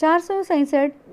467,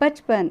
55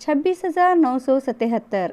26,977,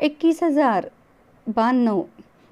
21,092,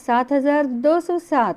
7,207,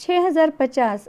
6,050,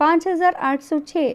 5,806,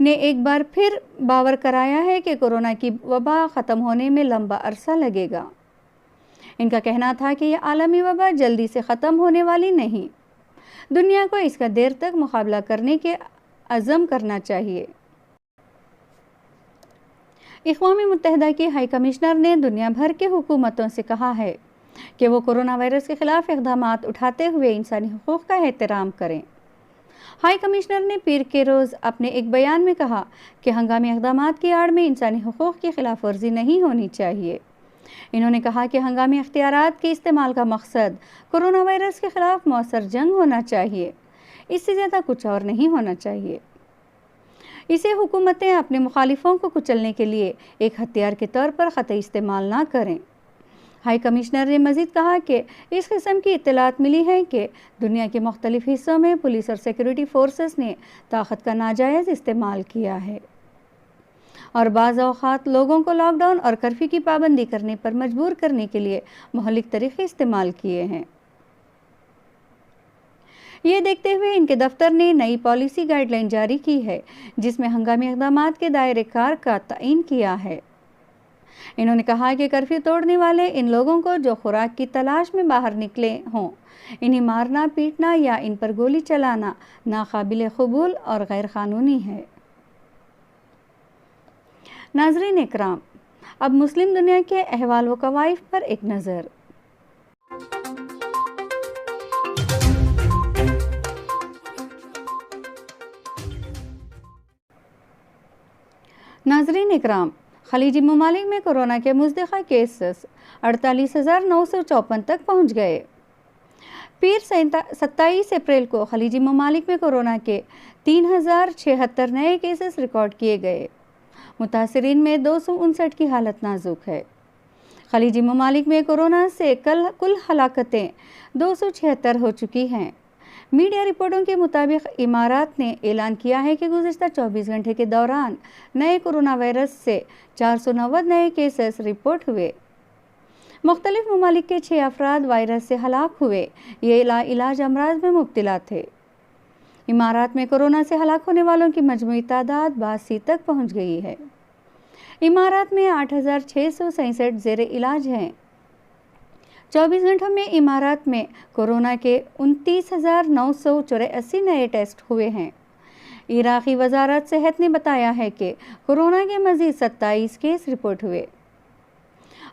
نے ایک بار پھر باور کرایا ہے کہ کورونا کی وبا ختم ہونے میں لمبا عرصہ لگے گا۔ ان کا کہنا تھا کہ یہ عالمی وبا جلدی سے ختم ہونے والی نہیں، دنیا کو اس کا دیر تک مقابلہ کرنے کے عزم کرنا چاہیے۔ اقوام متحدہ کی ہائی کمشنر نے دنیا بھر کے حکومتوں سے کہا ہے کہ وہ کورونا وائرس کے خلاف اقدامات اٹھاتے ہوئے انسانی حقوق کا احترام کریں۔ ہائی کمشنر نے پیر کے روز اپنے ایک بیان میں کہا کہ ہنگامی اقدامات کی آڑ میں انسانی حقوق کی خلاف ورزی نہیں ہونی چاہیے۔ انہوں نے کہا کہ ہنگامی اختیارات کے استعمال کا مقصد کورونا وائرس کے خلاف مؤثر جنگ ہونا چاہیے، اس سے زیادہ کچھ اور نہیں ہونا چاہیے۔ اسے حکومتیں اپنے مخالفوں کو کچلنے کے لیے ایک ہتھیار کے طور پر قطعی استعمال نہ کریں۔ ہائی کمشنر نے مزید کہا کہ اس قسم کی اطلاعات ملی ہے کہ دنیا کے مختلف حصوں میں پولیس اور سیکورٹی فورسز نے طاقت کا ناجائز استعمال کیا ہے اور بعض اوقات لوگوں کو لاک ڈاؤن اور کرفیو کی پابندی کرنے پر مجبور کرنے کے لیے مہلک طریقے استعمال کیے ہیں۔ یہ دیکھتے ہوئے ان کے دفتر نے نئی پالیسی گائیڈ لائن جاری کی ہے جس میں ہنگامی اقدامات کے دائرۂ کار کا تعین کیا ہے۔ انہوں نے کہا کہ کرفیو توڑنے والے ان لوگوں کو جو خوراک کی تلاش میں باہر نکلے ہوں، انہیں مارنا، پیٹنا یا ان پر گولی چلانا ناقابل قبول اور غیر قانونی ہے۔ ناظرین اکرام، اب مسلم دنیا کے احوال و کوائف پر ایک نظر۔ ناظرین اکرام، خلیجی ممالک میں کورونا کے مصدقہ کیسز 48,954 تک پہنچ گئے۔ پیر 27 اپریل کو خلیجی ممالک میں کورونا کے 3,076 نئے کیسز ریکارڈ کیے گئے۔ متاثرین میں 259 کی حالت نازک ہے۔ خلیجی ممالک میں کورونا سے کل ہلاکتیں 276 ہو چکی ہیں۔ میڈیا رپورٹوں کے مطابق امارات نے اعلان کیا ہے کہ گزشتہ 24 گھنٹے کے دوران نئے کورونا وائرس سے 490 نئے کیسز رپورٹ ہوئے۔ مختلف ممالک کے 6 افراد وائرس سے ہلاک ہوئے۔ یہ لاعلاج امراض میں مبتلا تھے۔ امارات میں کورونا سے ہلاک ہونے والوں کی مجموعی تعداد 82 تک پہنچ گئی ہے۔ امارات میں 8,667 زیر علاج ہیں۔ 24 گھنٹوں میں امارات میں کورونا کے 29,984 نئے ٹیسٹ ہوئے ہیں۔ عراقی وزارت صحت نے بتایا ہے کہ کورونا کے مزید 27 کیس رپورٹ ہوئے۔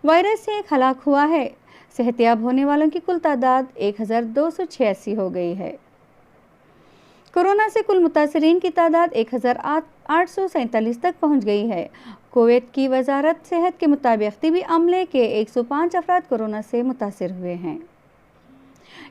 وائرس سے ایک ہلاک ہوا ہے۔ صحت یاب ہونے والوں کی کل تعداد 1,286 ہو گئی ہے۔ کورونا سے کل متاثرین کی تعداد 1,847 تک پہنچ گئی ہے۔ کویت کی وزارت صحت کے مطابق طبی عملے کے 105 افراد کورونا سے متاثر ہوئے ہیں۔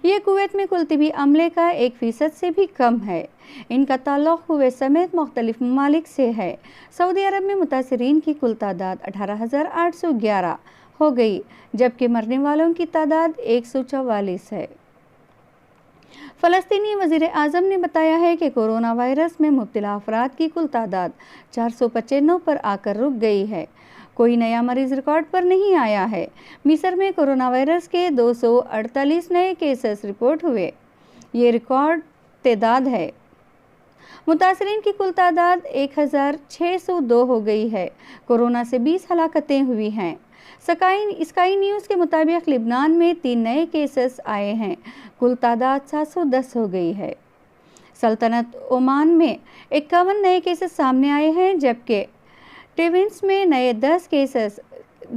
یہ کویت میں کل طبی عملے کا 1% سے بھی کم ہے۔ ان کا تعلق کویت سمیت مختلف ممالک سے ہے۔ سعودی عرب میں متاثرین کی کل تعداد 18,811 ہو گئی، جبکہ مرنے والوں کی تعداد 144 ہے۔ فلسطینی وزیر اعظم نے بتایا ہے کہ کورونا وائرس میں مبتلا افراد کی کل تعداد 495 پر آ کر رک گئی ہے۔ کوئی نیا مریض ریکارڈ پر نہیں آیا ہے۔ مصر میں کورونا وائرس کے 248 نئے کیسز رپورٹ ہوئے۔ یہ ریکارڈ تعداد ہے۔ متاثرین کی کل تعداد 1,602 ہو گئی ہے۔ کورونا سے 20 ہلاکتیں ہوئی ہیں۔ اسکائی نیوز کے مطابق لبنان میں 3 نئے کیسز آئے ہیں۔ کل تعداد 710 ہو گئی ہے۔ سلطنت عمان میں 51 نئے کیسز سامنے آئے ہیں، جبکہ ٹیونس میں نئے 10 کیسز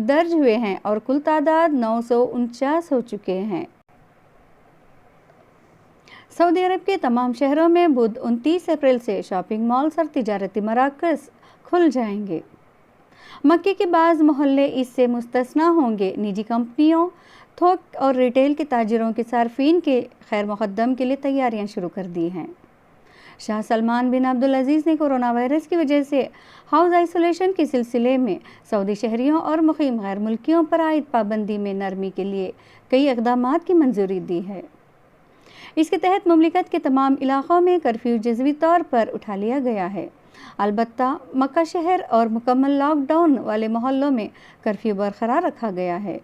درج ہوئے ہیں اور کل تعداد 949 ہو چکے ہیں۔ سعودی عرب کے تمام شہروں میں بدھ 29 اپریل سے شاپنگ مالز اور تجارتی مراکز کھل جائیں گے۔ مکے کے بعض محلے اس سے مستثنیٰ ہوں گے۔ نجی کمپنیوں، تھوک اور ریٹیل کے تاجروں کے صارفین کے خیر مقدم کے لیے تیاریاں شروع کر دی ہیں۔ شاہ سلمان بن عبدالعزیز نے کورونا وائرس کی وجہ سے ہاؤس آئسولیشن کے سلسلے میں سعودی شہریوں اور مقیم غیر ملکیوں پر عائد پابندی میں نرمی کے لیے کئی اقدامات کی منظوری دی ہے۔ اس کے تحت مملکت کے تمام علاقوں میں کرفیو جزوی طور پر اٹھا لیا گیا ہے۔ البتہ مکہ شہر اور مکمل لاک ڈاؤن والے محلوں میں کرفیو برقرار رکھا گیا ہے۔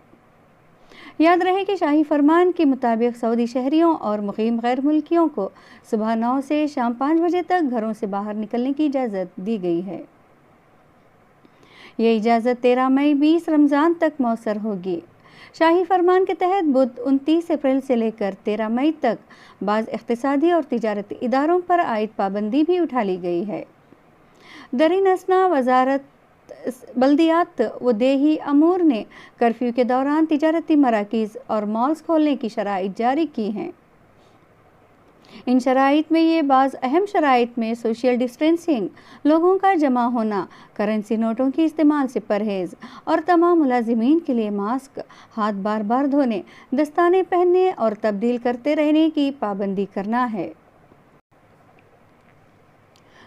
یاد رہے کہ شاہی فرمان کے مطابق سعودی شہریوں اور مقیم غیر ملکیوں کو صبح 9 سے شام 5 بجے تک گھروں سے باہر نکلنے کی اجازت دی گئی ہے۔ یہ اجازت 13 مئی 20 رمضان تک مؤثر ہوگی۔ شاہی فرمان کے تحت بدھ 29 اپریل سے لے کر 13 مئی تک بعض اقتصادی اور تجارتی اداروں پر عائد پابندی بھی اٹھا لی گئی ہے۔ درین اثنا وزارت بلدیات و دیہی امور نے کرفیو کے دوران تجارتی مراکز اور مالز کھولنے کی شرائط جاری کی ہیں۔ ان شرائط میں یہ بعض اہم شرائط میں سوشل ڈسٹینسنگ، لوگوں کا جمع ہونا، کرنسی نوٹوں کی استعمال سے پرہیز اور تمام ملازمین کے لیے ماسک، ہاتھ بار بار دھونے، دستانے پہننے اور تبدیل کرتے رہنے کی پابندی کرنا ہے۔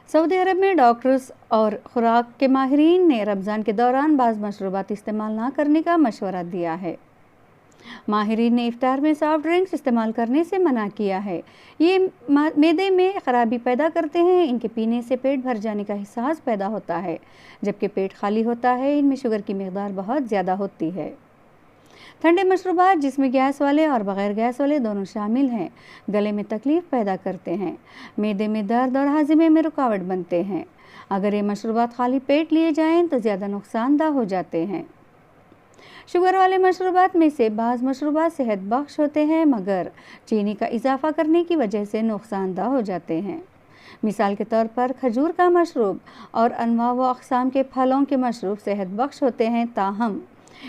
سعودی عرب میں ڈاکٹرز اور خوراک کے ماہرین نے رمضان کے دوران بعض مشروبات استعمال نہ کرنے کا مشورہ دیا ہے۔ ماہرین نے افطار میں سافٹ ڈرنکس استعمال کرنے سے منع کیا ہے۔ یہ معدے میں خرابی پیدا کرتے ہیں۔ ان کے پینے سے پیٹ بھر جانے کا احساس پیدا ہوتا ہے، جبکہ پیٹ خالی ہوتا ہے۔ ان میں شوگر کی مقدار بہت زیادہ ہوتی ہے۔ ٹھنڈے مشروبات جس میں گیس والے اور بغیر گیس والے دونوں شامل ہیں، گلے میں تکلیف پیدا کرتے ہیں، معدے میں درد اور ہاضمے میں رکاوٹ بنتے ہیں۔ اگر یہ مشروبات خالی پیٹ لیے جائیں تو زیادہ نقصان دہ ہو جاتے ہیں۔ شوگر والے مشروبات میں سے بعض مشروبات صحت بخش ہوتے ہیں مگر چینی کا اضافہ کرنے کی وجہ سے نقصان دہ ہو جاتے ہیں۔ مثال کے طور پر کھجور کا مشروب اور انواع و اقسام کے پھلوں کے مشروب صحت بخش ہوتے ہیں، تاہم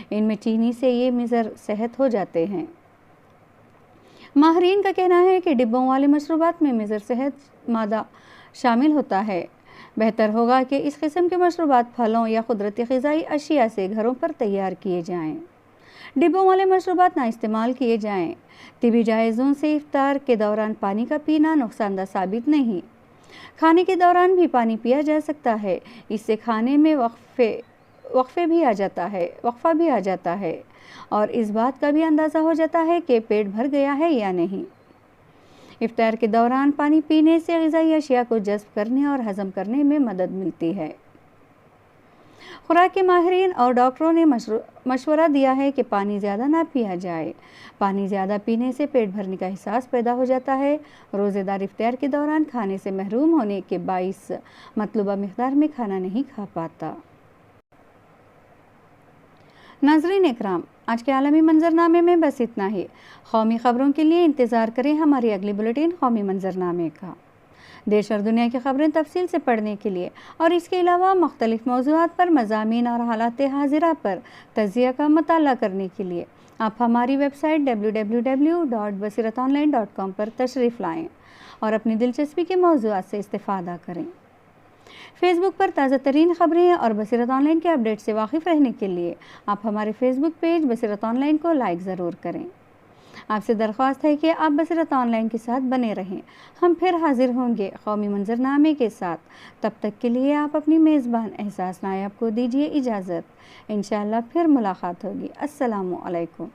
ان میں چینی سے یہ مضر صحت ہو جاتے ہیں۔ ماہرین کا کہنا ہے کہ ڈبوں والے مشروبات میں مضر صحت مادہ شامل ہوتا ہے۔ بہتر ہوگا کہ اس قسم کے مشروبات پھلوں یا قدرتی غذائی اشیاء سے گھروں پر تیار کیے جائیں۔ ڈبوں والے مشروبات نہ استعمال کیے جائیں۔ طبی جائزوں سے افطار کے دوران پانی کا پینا نقصان دہ ثابت نہیں۔ کھانے کے دوران بھی پانی پیا جا سکتا ہے، اس سے کھانے میں وقفہ بھی آ جاتا ہے اور اس بات کا بھی اندازہ ہو جاتا ہے کہ پیٹ بھر گیا ہے یا نہیں۔ افطار کے دوران پانی پینے سے غذائی اشیاء کو جذب کرنے اور ہضم کرنے میں مدد ملتی ہے۔ خوراک کے ماہرین اور ڈاکٹروں نے مشورہ دیا ہے کہ پانی زیادہ نہ پیا جائے۔ پانی زیادہ پینے سے پیٹ بھرنے کا احساس پیدا ہو جاتا ہے۔ روزے دار افطار کے دوران کھانے سے محروم ہونے کے باعث مطلوبہ مقدار میں کھانا نہیں کھا پاتا۔ ناظرین اکرام، آج کے عالمی منظرنامے میں بس اتنا ہی۔ قومی خبروں کے لیے انتظار کریں ہماری اگلی بلیٹن قومی منظرنامے کا۔ دیش اور دنیا کی خبریں تفصیل سے پڑھنے کے لیے اور اس کے علاوہ مختلف موضوعات پر مضامین اور حالات حاضرہ پر تجزیہ کا مطالعہ کرنے کے لیے آپ ہماری ویب سائٹ www.basiratonline.com پر تشریف لائیں اور اپنی دلچسپی کے موضوعات سے استفادہ کریں۔ فیس بک پر تازہ ترین خبریں اور بصیرت آن لائن کے اپڈیٹ سے واقف رہنے کے لیے آپ ہمارے فیس بک پیج بصیرت آن لائن کو لائک ضرور کریں۔ آپ سے درخواست ہے کہ آپ بصیرت آن لائن کے ساتھ بنے رہیں۔ ہم پھر حاضر ہوں گے قومی منظرنامے کے ساتھ۔ تب تک کے لیے آپ اپنی میزبان احساس نایاب کو دیجیے اجازت۔ انشاءاللہ پھر ملاقات ہوگی۔ السلام علیکم۔